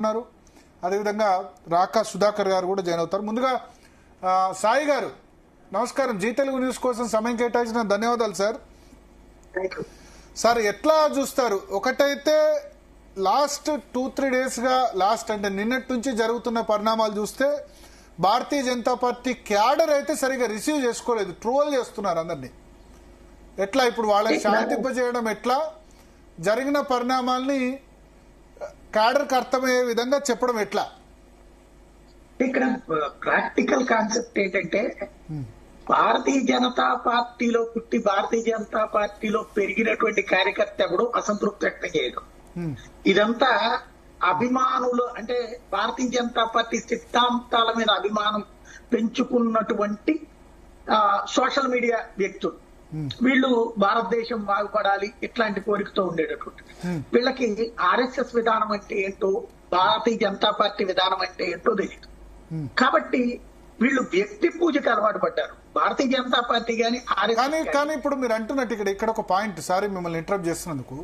ఉన్నారు. అదేవిధంగా రాకా సుధాకర్ గారు కూడా జాయిన్ అవుతారు. ముందుగా సాయి గారు నమస్కారం. జీ తెలుగు న్యూస్ కోసం సమయం కేటాయించిన ధన్యవాదాలు సార్. సార్ ఎట్లా చూస్తారు? ఒకటైతే లాస్ట్ 2-3 డేస్గా అంటే నిన్నటి నుంచి జరుగుతున్న పరిణామాలు చూస్తే భారతీయ జనతా పార్టీ క్యాడర్ అయితే సరిగా రిసీవ్ చేసుకోలేదు, ట్రోల్ చేస్తున్నారు అందరినీ. ఎట్లా ఇప్పుడు వాళ్ళని శాంతింపజేయడం ఎట్లా, జరిగిన పరిణామాల్ని క్యాడర్కి అర్థమయ్యే విధంగా చెప్పడం ఎట్లా? ఇక్కడ ప్రాక్టికల్ కాన్సెప్ట్ ఏంటంటే భారతీయ జనతా పార్టీలో పుట్టి భారతీయ జనతా పార్టీలో పెరిగినటువంటి కార్యకర్త ఎవడు అసంతృప్తి వ్యక్తం చేయడం, ఇదంతా అభిమానులు అంటే భారతీయ జనతా పార్టీ సిద్ధాంతాల మీద అభిమానం పెంచుకున్నటువంటి సోషల్ మీడియా వ్యక్తులు. వీళ్ళు భారతదేశం బాగుపడాలి ఇట్లాంటి కోరికతో ఉండేటటువంటి వీళ్ళకి ఆర్ఎస్ఎస్ విధానం అంటే ఏంటో, భారతీయ జనతా పార్టీ విధానం అంటే ఏంటో తెలియదు. కాబట్టి వీళ్ళు వ్యక్తి పూజకు అలవాటు పడ్డారు. భారతీయ జనతా పార్టీ కానీ ఇప్పుడు మీరు అంటున్నట్టు ఇక్కడ ఒక పాయింట్, సారీ మిమ్మల్ని ఇంటరప్ట్ చేస్తున్నందుకు,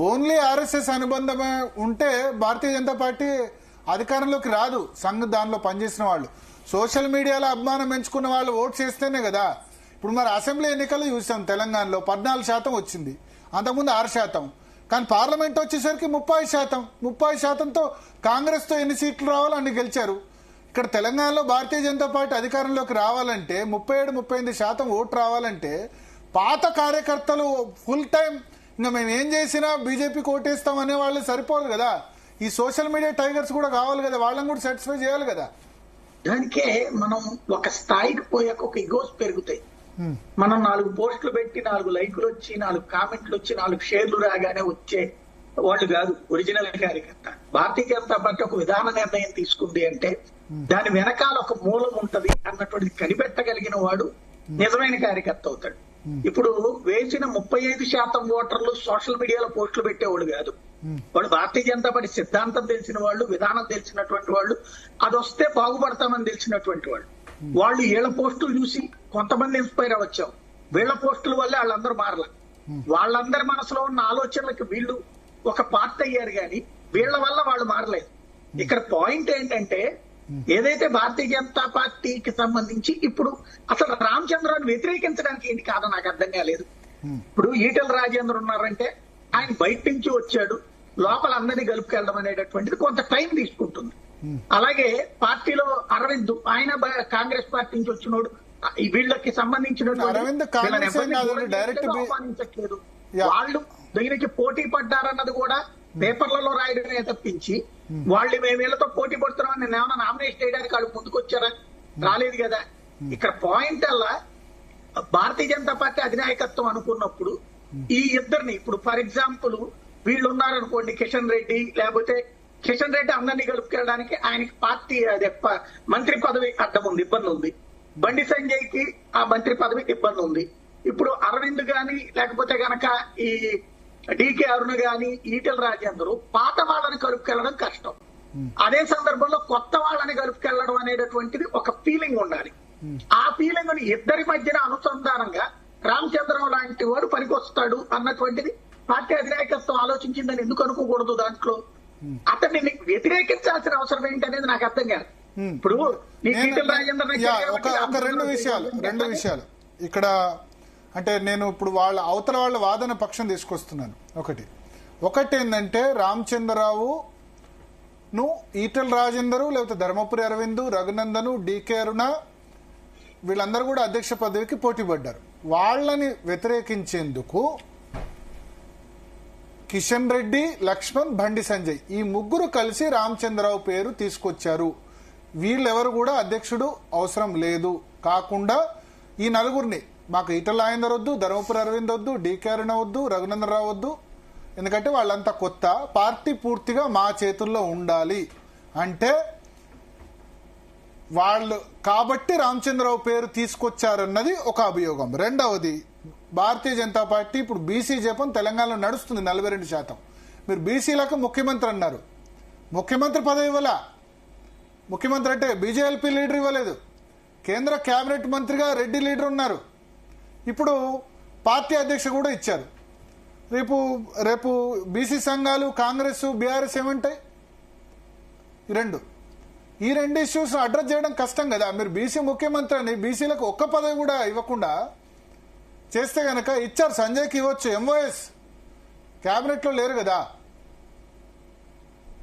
ఓన్లీ ఆర్ఎస్ఎస్ అనుబంధమే ఉంటే భారతీయ జనతా పార్టీ అధికారంలోకి రాదు. సంఘ్ దానిలో పనిచేసిన వాళ్ళు, సోషల్ మీడియాలో అభిమానం పెంచుకున్న వాళ్ళు ఓట్ చేస్తేనే కదా. ఇప్పుడు మరి అసెంబ్లీ ఎన్నికలు చూసాం, తెలంగాణలో 14% వచ్చింది, అంతకుముందు 6%. కానీ పార్లమెంట్ వచ్చేసరికి 30%తో కాంగ్రెస్తో ఎన్ని సీట్లు రావాలో అన్ని గెలిచారు. ఇక్కడ తెలంగాణలో భారతీయ జనతా పార్టీ అధికారంలోకి రావాలంటే 37-38% ఓటు రావాలంటే పాత కార్యకర్తలు ఫుల్ టైం ఇంకా మేము ఏం చేసినా బీజేపీకి ఓటేస్తాం అనే వాళ్ళు సరిపోదు కదా. ఈ సోషల్ మీడియా టైగర్స్ కూడా కావాలి కదా, వాళ్ళని కూడా సాటిస్ఫై చేయాలి కదా. దానికే మనం ఒక స్థాయికి పోయాక ఒక ఇగోస్ పెరుగుతాయి. మనం 4 పోస్టులు పెట్టి 4 లైకులు వచ్చి 4 కామెంట్లు వచ్చి 4 షేర్లు రాగానే వచ్చే వాళ్ళు కాదు ఒరిజినల్ కార్యకర్త. భారతీయ జనతా పార్టీ ఒక విధాన నిర్ణయం తీసుకుంది అంటే దాని వెనకాల ఒక మూలం ఉంటది అన్నటువంటిది కనిపెట్టగలిగిన వాడు నిజమైన కార్యకర్త అవుతాడు. ఇప్పుడు వేసిన 35% ఓటర్లు సోషల్ మీడియాలో పోస్టులు పెట్టేవాళ్ళు కాదు. వాళ్ళు భారతీయ జనతా పార్టీ సిద్ధాంతం తెలిసిన వాళ్ళు, విధానం తెలిసినటువంటి వాళ్ళు, అది వస్తే బాగుపడతామని తెలిసినటువంటి వాళ్ళు. వాళ్ళు వీళ్ళ పోస్టులు చూసి కొంతమంది ఇన్స్పైర్ అవ్వచ్చాం, వీళ్ళ పోస్టుల వల్లే వాళ్ళందరూ మారల. వాళ్ళందరి మనసులో ఉన్న ఆలోచనలకు వీళ్ళు ఒక పార్ట్ అయ్యారు కానీ వీళ్ళ వల్ల వాళ్ళు మారలేదు. ఇక్కడ పాయింట్ ఏంటంటే ఏదైతే భారతీయ జనతా పార్టీకి సంబంధించి ఇప్పుడు అసలు రామచంద్రాన్ని వ్యతిరేకించడానికి ఏంటి కాదని నాకు అర్థం కాలేదు. ఇప్పుడు ఈటెల రాజేంద్ర ఉన్నారంటే ఆయన బయట నుంచి వచ్చాడు, లోపల అందరినీ కలుపుకెళ్ళడం అనేటటువంటిది కొంత టైం తీసుకుంటుంది. అలాగే పార్టీలో అరవింద్ ఆయన కాంగ్రెస్ పార్టీ నుంచి వచ్చినోడు, వీళ్ళకి సంబంధించినటువంటి అవమానించట్లేదు. వాళ్ళు దీనికి పోటీ పడ్డారన్నది కూడా పేపర్లలో రాయడమే తప్పించి వాళ్ళు మేము వీళ్ళతో పోటీ పడుతున్నామని నేను ఏమన్నా నామినేట్ చేయడానికి వాళ్ళు ముందుకొచ్చారా? రాలేదు కదా. ఇక్కడ పాయింట్ అలా భారతీయ జనతా పార్టీ అధినాయకత్వం అనుకున్నప్పుడు ఈ ఇద్దరిని, ఇప్పుడు ఫర్ ఎగ్జాంపుల్ వీళ్ళు ఉన్నారనుకోండి, కిషన్ రెడ్డి, లేకపోతే కిషన్ రెడ్డి అందరినీ కలుపుకెళ్ళడానికి ఆయనకి పార్టీ అదే మంత్రి పదవి అడ్డం ఉంది, ఇబ్బంది ఉంది. బండి సంజయ్ కి ఆ మంత్రి పదవి ఇబ్బంది ఉంది. ఇప్పుడు అరవింద్ గాని లేకపోతే గనక ఈ డికే అరుణ గాని ఈటెల రాజేందర్ పాత వాళ్ళని కలుపుకెళ్లడం కష్టం. అదే సందర్భంలో కొత్త వాళ్ళని కలుపుకెళ్లడం అనేటటువంటిది ఒక ఫీలింగ్ ఉండాలి. ఆ ఫీలింగ్ ఇద్దరి మధ్యన అనుసంధానంగా రామచంద్రరావు లాంటి వాడు పనికొస్తాడు అన్నటువంటిది పార్టీ అధినాయకత్వం ఆలోచించిందని ఎందుకు అనుకోకూడదు? దాంట్లో అతన్ని వ్యతిరేకించాల్సిన అవసరం ఏంటి అనేది నాకు అర్థం కాదు. ఇప్పుడు ఈటెల రాజేందర్ రెండు విషయాలు ఇక్కడ అంటే నేను ఇప్పుడు అవతల వాళ్ళ వాదన పక్షం తీసుకొస్తున్నాను. ఒకటి ఏంటంటే రామచంద్రరావును ఈటెల రాజేందరు, లేకపోతే ధర్మపురి అరవింద్, రఘునందను, డికే అరుణ వీళ్ళందరూ కూడా అధ్యక్ష పదవికి పోటీ పడ్డారు. వాళ్ళని వ్యతిరేకించేందుకు కిషన్ రెడ్డి, లక్ష్మణ్, బండి సంజయ్ ఈ ముగ్గురు కలిసి రామచంద్రరావు పేరు తీసుకొచ్చారు. వీళ్ళెవరు కూడా అధ్యక్షుడు అవసరం లేదు. కాకుండా ఈ నలుగురిని, మాకు ఈటెల రాజేందర్ వద్దు, ధర్మపురి అరవింద్ వద్దు, డికే అరుణ వద్దు, రఘునందనరావు వద్దు, ఎందుకంటే వాళ్ళంతా కొత్త, పార్టీ పూర్తిగా మా చేతుల్లో ఉండాలి అంటే వాళ్ళు కాబట్టి రామచంద్రరావు పేరు తీసుకొచ్చారన్నది ఒక అభియోగం. రెండవది, భారతీయ జనతా పార్టీ ఇప్పుడు బీసీ జపం తెలంగాణలో నడుస్తుంది 42%. మీరు బీసీలకు ముఖ్యమంత్రి అన్నారు, ముఖ్యమంత్రి పదవి ఇవ్వాల. ముఖ్యమంత్రి అంటే బీజేపీ లీడర్ ఇవ్వలేదు. కేంద్ర కేబినెట్ మంత్రిగా రెడ్డి లీడర్ ఉన్నారు. ఇప్పుడు పార్టీ అధ్యక్ష కూడా ఇచ్చారు. రేపు బీసీ సంఘాలు, కాంగ్రెస్, బీఆర్ఎస్ ఏమంటాయి? ఈ రెండు ఇష్యూస్ అడ్రస్ చేయడం కష్టం కదా. మీరు బీసీ ముఖ్యమంత్రి అని బీసీలకు ఒక్క పదవి కూడా ఇవ్వకుండా చేస్తే గనక ఇచ్చారు, సంజయ్కి ఇవ్వచ్చు, ఎంఓఎస్ క్యాబినెట్ లో లేరు కదా.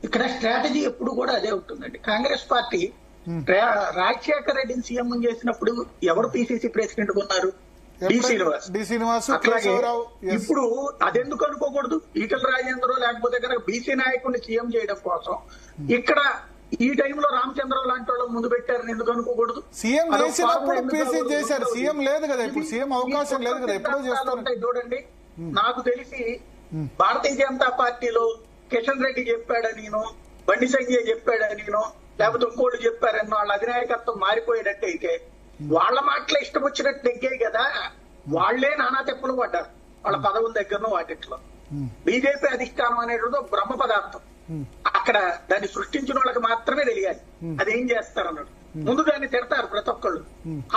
ఇక్కడ స్ట్రాటజీ ఎప్పుడు కూడా అదే ఉంటుందండి. కాంగ్రెస్ పార్టీ రాజశేఖర రెడ్డిని సీఎం చేసినప్పుడు ఎవరు పిసిసి ప్రెసిడెంట్ ఉన్నారు? డి శ్రీనివాస్. అట్లాగే ఇప్పుడు అదెందుకు అనుకోకూడదు? ఈటల రాజేంద్ర లేకపోతే కనుక బీసీ నాయకుడిని సీఎం చేయడం కోసం ఇక్కడ ఈ టైంలో రామచంద్రరావు లాంటి వాళ్ళు ముందు పెట్టారని ఎందుకు అనుకోకూడదు? సీఎం చేసినప్పుడు పీసీ చేశారు, సీఎం లేదు కదా ఇప్పుడు, సీఎం అవకాశం లేదు కదా, ఎప్పుడో చేస్తారు. చూడండి, నాకు తెలిసి భారతీయ జనతా పార్టీలో కిషన్ రెడ్డి చెప్పాడనినో, బండి సంజయ్ చెప్పాడనినో, లేకపోతే ఇంకోళ్ళు చెప్పారని వాళ్ళ అధినాయకత్వం మారిపోయేటట్టయితే వాళ్ళ మాటలే ఇష్టం వచ్చినట్టు నెగ్గాయి కదా. వాళ్లే నానా తెప్పులు పడ్డారు వాళ్ళ పదవుల దగ్గరను వాటిట్లో. బీజేపీ అధిష్టానం అనేది బ్రహ్మ పదార్థం, అక్కడ దాన్ని సృష్టించిన వాళ్ళకి మాత్రమే తెలియాలి అదేం చేస్తారన్నాడు. ముందు దాన్ని తిడతారు ప్రతి ఒక్కళ్ళు,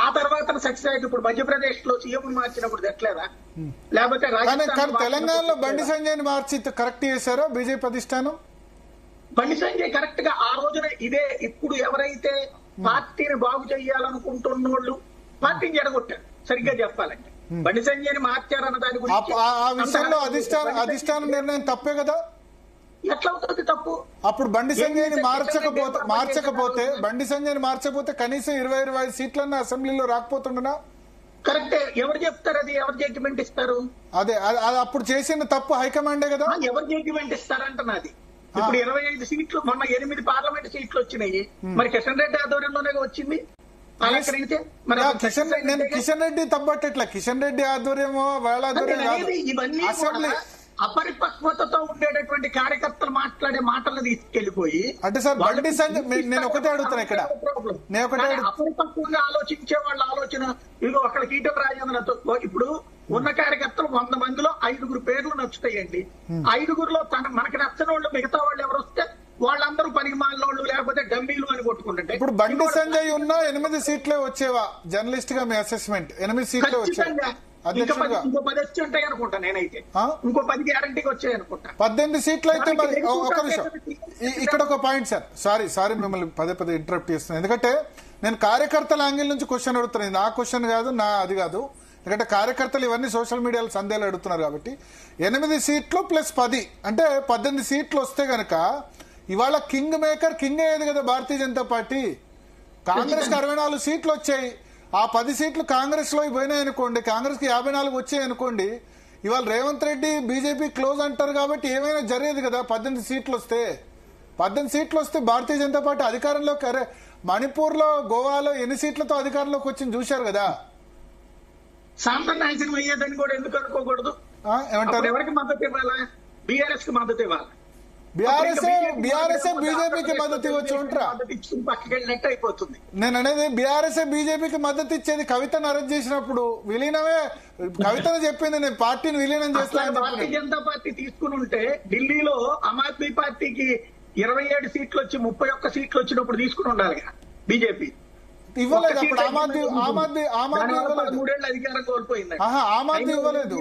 ఆ తర్వాత సక్సెస్ అయ్యి ఇప్పుడు మధ్యప్రదేశ్ లో సీఎం మార్చినప్పుడు తెట్లేదా? లేకపోతే తెలంగాణలో బండి సంజయ్ మార్చి కరెక్ట్ చేశారో బీజేపీ అధిష్టానం? బండి సంజయ్ కరెక్ట్ గా ఆ రోజున ఇదే ఇప్పుడు ఎవరైతే పార్టీని బాగు చేయాలనుకుంటున్న వాళ్ళు పార్టీని జడగొట్టారు. సరిగ్గా చెప్పాలంటే బండి సంజయ్ని మార్చారన్న దాని గురించి ఆ విషయంలో అధిష్టానం నిర్ణయం తప్పే కదా. ఎట్లా అవుతుంది తప్పు? అప్పుడు బండి సంజయ్ని మార్చకపోతే కనీసం 20-25 సీట్లన్నా అసెంబ్లీలో రాకపోతుండనా? కరెక్టే. ఎవరు చెప్తారు అది? ఎవరు జడ్జిమెంట్ ఇస్తారు? అదే అప్పుడు చేసిన తప్పు హైకమాండే కదా. ఎవరు జడ్జిమెంట్ ఇస్తారంటున్నది. ఇప్పుడు 25 సీట్లు, మొన్న 8 పార్లమెంట్ సీట్లు వచ్చినాయి. మరి కిషన్ రెడ్డి ఆధ్వర్యంలోనే వచ్చింది. కిషన్ రెడ్డి తప్పట్లా, కిషన్ రెడ్డి ఆధ్వర్యమో వాళ్ళ ఆధ్వర్యం ఇవన్నీ అపరిపక్వతతో ఉండేటటువంటి కార్యకర్తలు మాట్లాడే మాటలు తీసుకెళ్లిపోయి అంటే సార్ బండి సంజయ్ నేను ఒకటే అడుగుతున్నా ఇక్కడ, అపరిపక్వంగా ఆలోచించే వాళ్ళ ఆలోచన ఇదిగో అక్కడ ఈటల రాజేంద్రతో ఇప్పుడు ఉన్న కార్యకర్తలు 100 మందిలో 5 పేర్లు నచ్చుతాయండి. 5గురిలో మనకి నచ్చని వాళ్ళు మిగతా వాళ్ళు ఎవరు వస్తే వాళ్ళందరూ పనికి మాలినోళ్ళు లేకపోతే డమ్మీలు అని కొట్టుకుంటుంటే ఇప్పుడు బండి సంజయ్ ఉన్న 8 సీట్లే వచ్చేవా? జర్నలిస్ట్ గా మీ అసెస్మెంట్ 8 సీట్లే వచ్చేవా? ఇంకో 10 వచ్చి ఉంటాయి అనుకుంటా. నేనైతే ఇంకో 10 గ్యారంటీకి వచ్చాయి అనుకుంటా. 18 సీట్లు అయితే మరి ఒక నిమిషం, ఇక్కడ ఒక పాయింట్ సార్, సారీ మిమ్మల్ని పదే ఇంటరప్ట్ చేస్తున్నాను, ఎందుకంటే నేను కార్యకర్తల యాంగిల్ నుంచి క్వశ్చన్ అడుగుతున్నాను. నా క్వశ్చన్ కాదు, అది కాదు, ఎందుకంటే కార్యకర్తలు ఇవన్నీ సోషల్ మీడియాలో సందేహాలు అడుగుతున్నారు కాబట్టి 8 సీట్లు ప్లస్ 10 అంటే 18 సీట్లు వస్తే గనక ఇవాళ కింగ్ మేకర్ కింగ్ అయ్యేది కదా భారతీయ జనతా పార్టీ. కాంగ్రెస్ కి 64 సీట్లు వచ్చాయి, ఆ 10 సీట్లు కాంగ్రెస్ లో పోయినాయి అనుకోండి, కాంగ్రెస్ కి 54 వచ్చాయి అనుకోండి, ఇవాళ రేవంత్ రెడ్డి బీజేపీ క్లోజ్ అంటారు కాబట్టి ఏమైనా జరిగేది కదా. 18 సీట్లు వస్తే భారతీయ జనతా పార్టీ అధికారంలోకి, అరే మణిపూర్ లో గోవాలో ఎన్ని సీట్లతో అధికారంలోకి వచ్చింది చూశారు కదా. సాంప్రదాయం అయ్యేదని కూడా ఎందుకు అనుకోకూడదు? ఏమంటారు? ఎవరికి మద్దతు ఇవ్వాలా? బీఆర్ఎస్ కి మద్దతు ఇవ్వాలి. బీఆర్ఎస్ బీజేపీకి మద్దతు ఇవ్వచ్చు అంటారా? పక్కకెళ్ళినట్టు అయిపోతుంది. నేను అనేది బీఆర్ఎస్ బీజేపీకి మద్దతు ఇచ్చేది కవితను అరెస్ట్ చేసినప్పుడు విలీనమే. కవితను చెప్పింది నేను పార్టీని విలీనం చేస్తాను. భారతీయ జనతా పార్టీ తీసుకుని ఉంటే ఢిల్లీలో ఆమ్ ఆద్మీ పార్టీకి 27 సీట్లు వచ్చి 31 సీట్లు వచ్చినప్పుడు తీసుకుని ఉండాలి కదా బీజేపీ. ఇవ్వలేదు అప్పుడు ఆమ్ ఆద్మీ 3 అధికారం కోల్పోయింది. ఆమ్ ఆద్మీ ఇవ్వలేదు,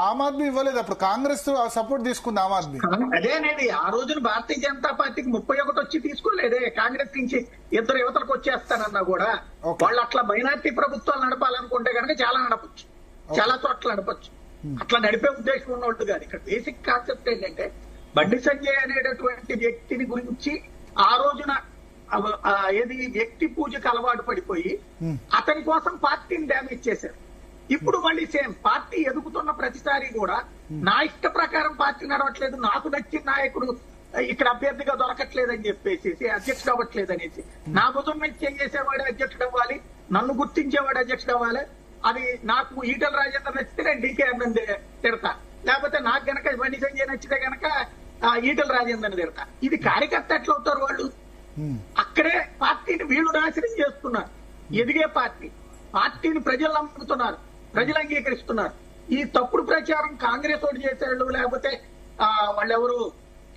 ఆమ్ ఆద్మీ ఇవ్వలేదు, అప్పుడు కాంగ్రెస్ సపోర్ట్ తీసుకుంది ఆమ్ ఆద్మీ. అదే అనేది ఆ రోజున భారతీయ జనతా పార్టీకి 31 వచ్చి తీసుకోలేదే. కాంగ్రెస్ నుంచి 2 యువతలకు వచ్చేస్తానన్నా కూడా వాళ్ళు అట్లా మైనార్టీ ప్రభుత్వాలు నడపాలనుకుంటే కనుక చాలా నడపచ్చు, చాలా చోట్ల నడపచ్చు. అట్లా నడిపే ఉద్దేశం ఉన్నట్టు కాదు. ఇక్కడ బేసిక్ కాన్సెప్ట్ ఏంటంటే బండి సంజయ్ అనేటటువంటి వ్యక్తిని గురించి ఆ రోజున ఏది వ్యక్తి పూజకు అలవాటు పడిపోయి అతని కోసం పార్టీని డ్యామేజ్ చేశారు. ఇప్పుడు మళ్ళీ సేమ్ పార్టీ ఎదుగుతున్న ప్రతిసారి కూడా నా ఇష్ట ప్రకారం పార్టీ నడవట్లేదు, నాకు నచ్చిన నాయకుడు ఇక్కడ అభ్యర్థిగా దొరకట్లేదని చెప్పేసి అధ్యక్షుడు అవ్వట్లేదు అనేసి నా భుజం మీద చేసేవాడు అధ్యక్షుడు అవ్వాలి, నన్ను గుర్తించేవాడు అధ్యక్షుడు అవ్వాలి. అది నాకు ఈటల రాజేంద్ర నచ్చితే నేను డీకే అన్నది తిడతా, లేకపోతే నాకు గనక బండి సంజయ్ నచ్చితే గనక ఈటల రాజేంద్రని తిడతా. ఇది కార్యకర్త ఎట్లా అవుతారు వాళ్ళు? అక్కడే పార్టీని వీళ్ళు నాశనం చేస్తున్నారు. ఎదిగే పార్టీని ప్రజలు నమ్ముతున్నారు, ప్రజలు అంగీకరిస్తున్నారు. ఈ తప్పుడు ప్రచారం కాంగ్రెస్ ఓటు చేశారు, లేకపోతే వాళ్ళెవరు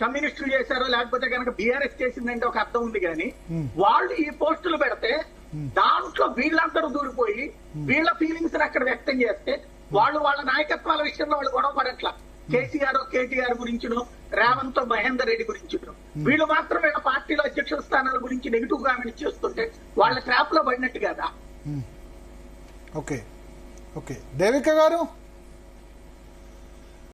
కమ్యూనిస్టులు చేశారో, లేకపోతే కనుక బీఆర్ఎస్ చేసిందంటే ఒక అర్థం ఉంది. కానీ వాళ్ళు ఈ పోస్టులు పెడితే దాంట్లో వీళ్ళందరూ దూరిపోయి వీళ్ళ ఫీలింగ్స్ అక్కడ వ్యక్తం చేస్తే వాళ్ళు వాళ్ళ నాయకత్వాల విషయంలో వాళ్ళు గొడవ పడట్లా. కేసీఆర్ కేటీఆర్ గురించినో, రేవంత్ మహేందర్ రెడ్డి గురించినో, వీళ్ళు మాత్రం వీళ్ళ పార్టీ గురించి నెగిటివ్ కామెంట్స్ చేస్తుంటే వాళ్ళ ట్రాప్ లో పడినట్టు కదా. ఓకే ఓకే దేవిక గారు